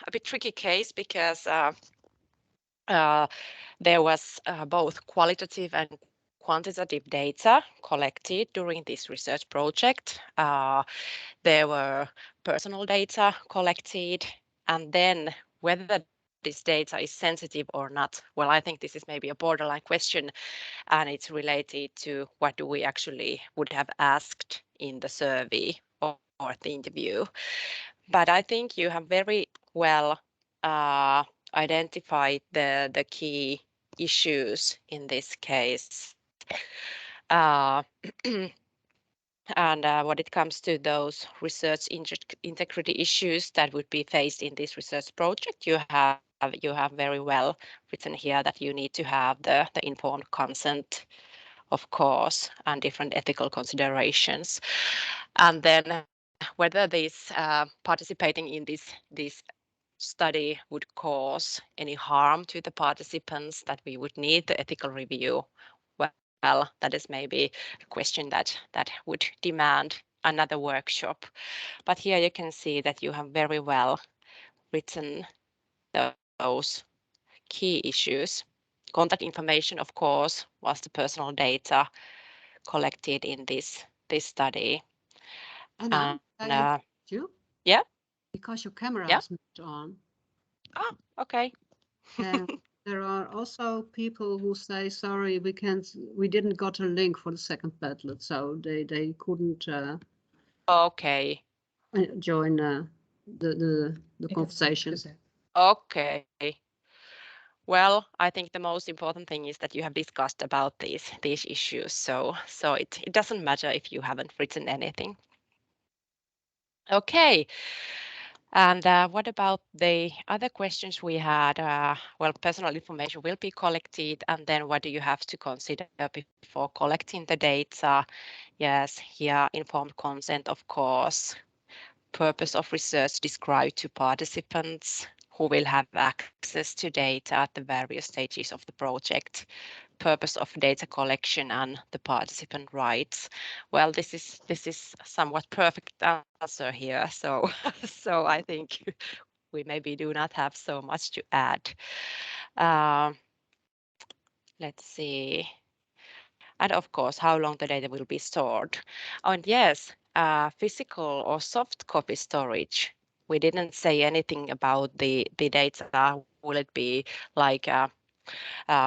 a bit tricky case because there was both qualitative and quantitative data collected during this research project. There were personal data collected, and then whether this data is sensitive or not, well, I think this is maybe a borderline question, and it's related to what do we actually would have asked in the survey or the interview. But I think you have very well identified the key issues in this case. And when it comes to those research integrity issues that would be faced in this research project, you have very well written here that you need to have the informed consent, of course, and different ethical considerations. And then whether these participating in this study would cause any harm to the participants, that we would need the ethical review. Well, that is maybe a question that would demand another workshop. But here you can see that you have very well written those key issues. Contact information, of course, was the personal data collected in this study. And you? Yeah. Because your camera is not on. Ah, okay. And there are also people who say, sorry, we didn't got a link for the second Padlet, so they couldn't okay. Join the conversation. Okay. Well, I think the most important thing is that you have discussed about these issues, so it doesn't matter if you haven't written anything. Okay. And what about the other questions we had? Well, personal information will be collected, and then what do you have to consider before collecting the data? Yes, here informed consent, of course. Purpose of research described to participants who will have access to data at the various stages of the project. Purpose of data collection and the participant rights. Well, this is somewhat perfect answer here. So I think we maybe do not have so much to add. Let's see. And of course, how long the data will be stored. And yes, physical or soft copy storage. We didn't say anything about the data. Will it be like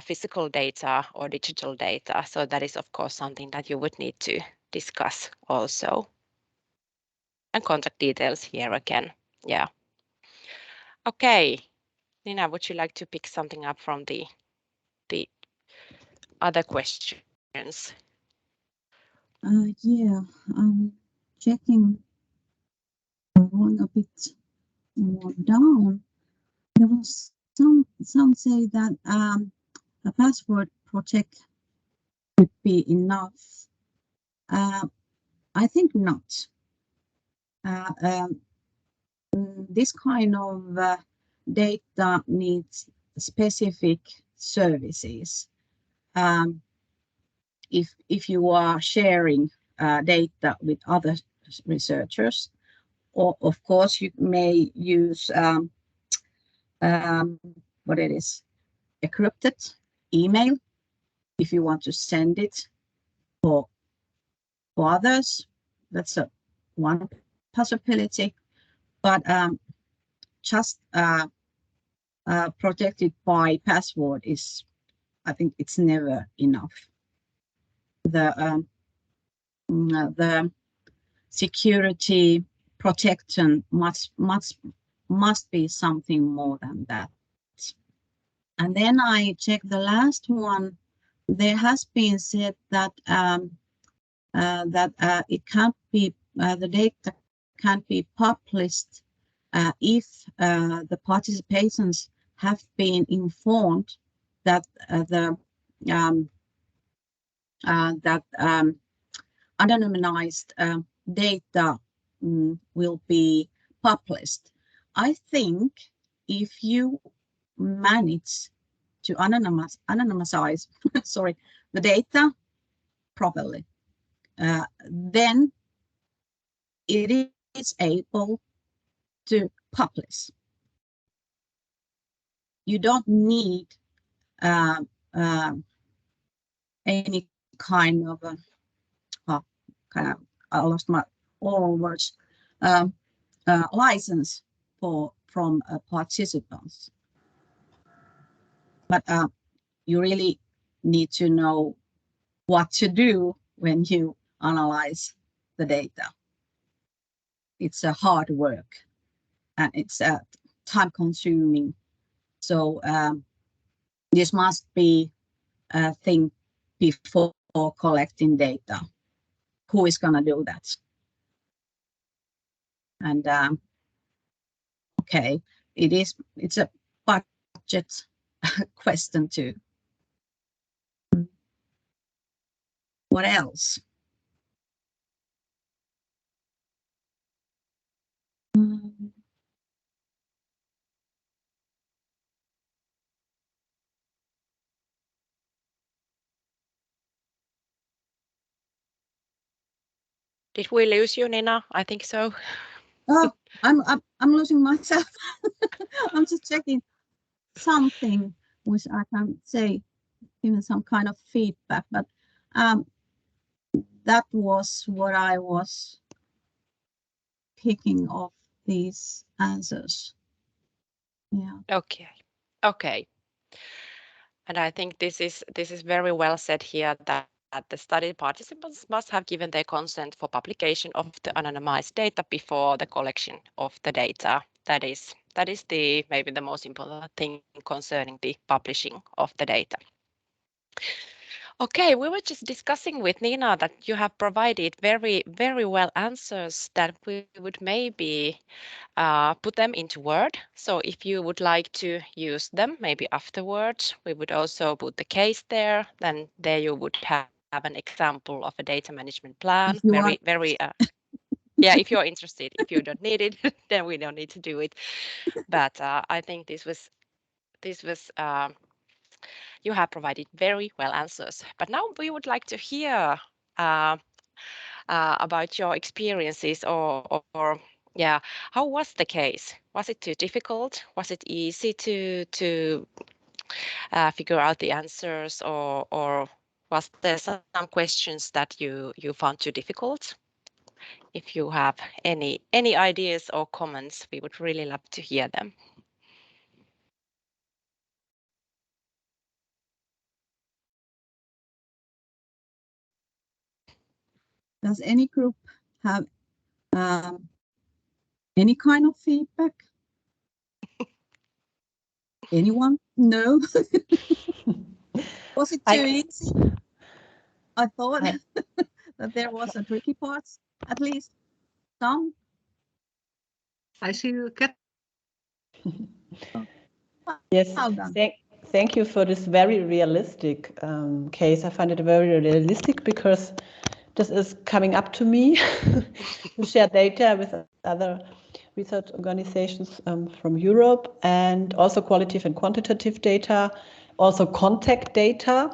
physical data or digital data? So that is, of course, something that you would need to discuss also. And contact details here again. Yeah. Okay. Nina, would you like to pick something up from the other questions? Yeah, I'm checking one a bit more down. There was some say that a password project could be enough. I think not. This kind of data needs specific services. If you are sharing data with other researchers, or of course you may use what it is, encrypted email if you want to send it for others. That's one possibility, but just protected by password is, I think it's never enough. The security protection must be something more than that. And then I check the last one. There has been said that it can't be the data can't be published if the participants have been informed that anonymized data will be published. I think if you manage to anonymize sorry, the data properly, then it is able to publish. you don't need any kind of I lost my all words license from participants, but you really need to know what to do when you analyze the data. It's a hard work and it's time consuming. So this must be a thing before collecting data. Who is going to do that? And okay, it's a budget question too. What else? Did we lose you, Nina? I think so. Oh, I'm losing myself. I'm just checking something which I can say, even some kind of feedback, but that was what I was picking off these answers. Yeah. Okay. And I think this is very well said here that the study participants must have given their consent for publication of the anonymized data before the collection of the data. That is maybe the most important thing concerning the publishing of the data. Okay, we were just discussing with Nina that you have provided very, very well answers that we would maybe put them into Word. So if you would like to use them, maybe afterwards, we would also put the case there. Then there you would have an example of a data management plan. Very, yeah, if you're interested. If you don't need it, then we don't need to do it. But I think this was you have provided very well answers. But now we would like to hear about your experiences or yeah, how was the case? Was it too difficult? Was it easy to figure out the answers, or was there some questions that you found too difficult? If you have any ideas or comments, we would really love to hear them. Does any group have any kind of feedback? Anyone? No. Was it too easy? I thought that there was a tricky part, at least some. I see you get. Yes, thank you for this very realistic case. I find it very realistic because this is coming up to me to share data with other research organizations from Europe, and also qualitative and quantitative data, also contact data.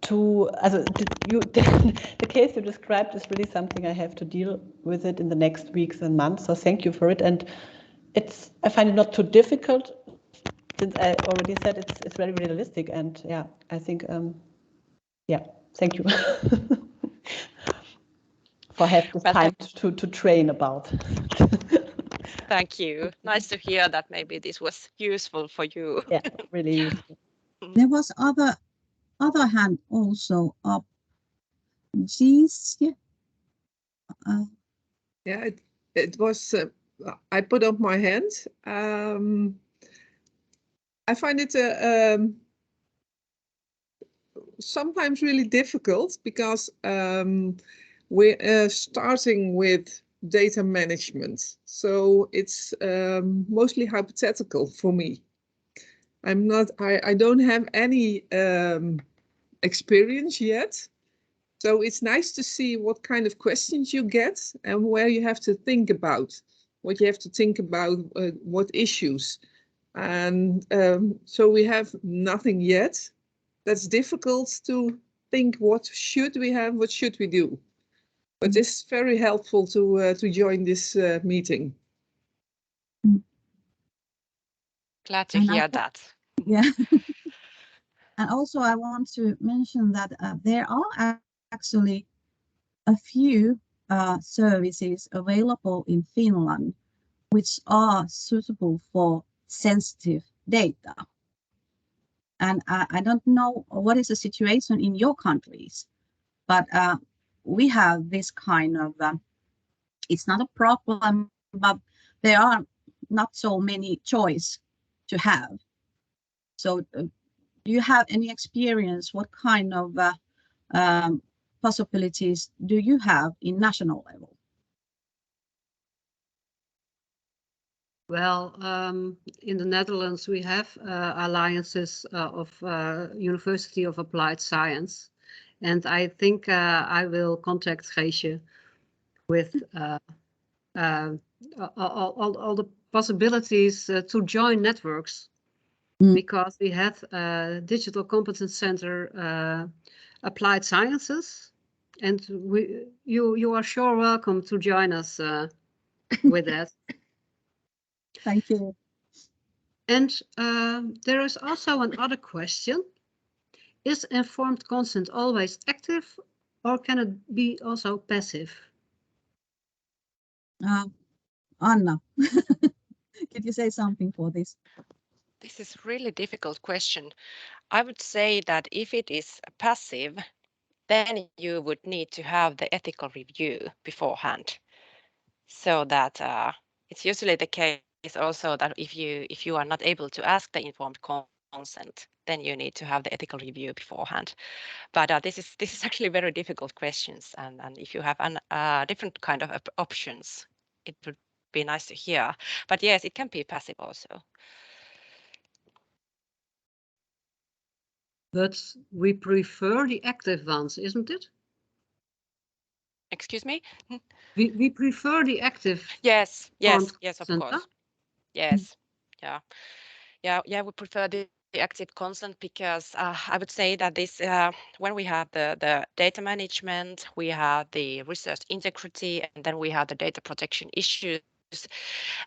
The case you described is really something I have to deal with it in the next weeks and months. So thank you for it, and I find it not too difficult, since I already said it's very realistic, and yeah, I think thank you for having this time to train about. Thank you. Nice to hear that maybe this was useful for you. Yeah, really useful. There was other hand also up. Geez, yeah, it was. I put up my hand. I find it sometimes really difficult because we're starting with data management, so it's mostly hypothetical for me. I don't have any experience yet, so it's nice to see what kind of questions you get and where you have to think about what you have to think about, what issues. And so we have nothing yet. That's difficult to think, what should we have, what should we do? But it's very helpful to join this meeting. Glad to hear that. Yeah. And also I want to mention that there are actually a few services available in Finland which are suitable for sensitive data. And I don't know what is the situation in your countries, but we have this kind of, it's not a problem, but there are not so many choice to have. So do you have any experience? What kind of possibilities do you have in national level? Well, in the Netherlands, we have alliances of University of Applied Science. And I think I will contact Geesje with all the possibilities to join networks. Because we have Digital Competence Center Applied Sciences. And you are sure welcome to join us with that. Thank you. And there is also another question. Is informed consent always active or can it be also passive? Anna, could you say something for this? This is a really difficult question. I would say that if it is passive, then you would need to have the ethical review beforehand. So that it's usually the case also that if you are not able to ask the informed consent, then you need to have the ethical review beforehand. But this is actually very difficult questions, and if you have different kind of options, it would be nice to hear. But yes, it can be passive also. But we prefer the active ones, isn't it? Excuse me? We prefer the active. Yes, of consent, course. huh? Yes, yeah. We prefer the active consent because I would say that this when we have the data management, we have the research integrity, and then we have the data protection issues.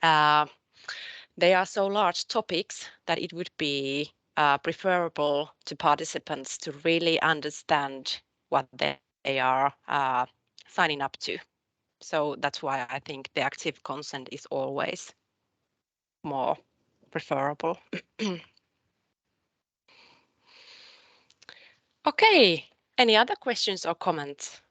They are so large topics that it would be preferable to participants to really understand what they are signing up to. So that's why I think the active consent is always more preferable. Okay, any other questions or comments?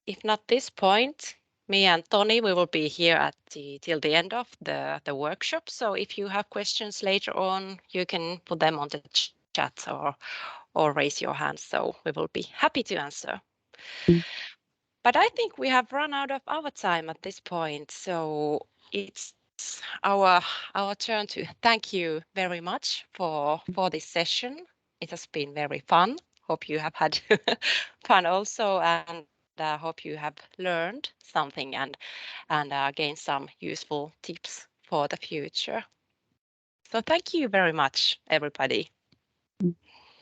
If not this point, me and Toni, we will be here till the end of the workshop. So if you have questions later on, you can put them on the chat or raise your hand. So we will be happy to answer. But I think we have run out of our time at this point. So it's our turn to thank you very much for this session. It has been very fun. Hope you have had fun also, and hope you have learned something and gained some useful tips for the future. So thank you very much, everybody.